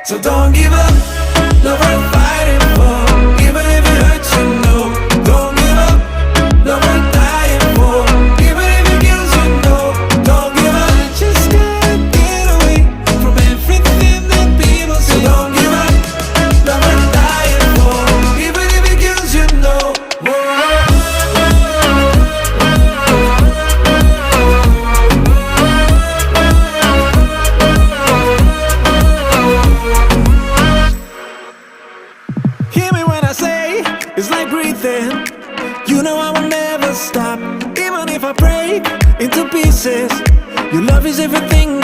So don't give up, no worth fighting for. Even if it hurts, you know. Don't give up, no worth dying for. Even if it kills, you know. Don't give up, just can't get away from everything that people say. So don't give up, no worth dying for. Even if it kills, you know. Hear me when I say it's like breathing. You know I will never stop, even if I break into pieces. Your love is everything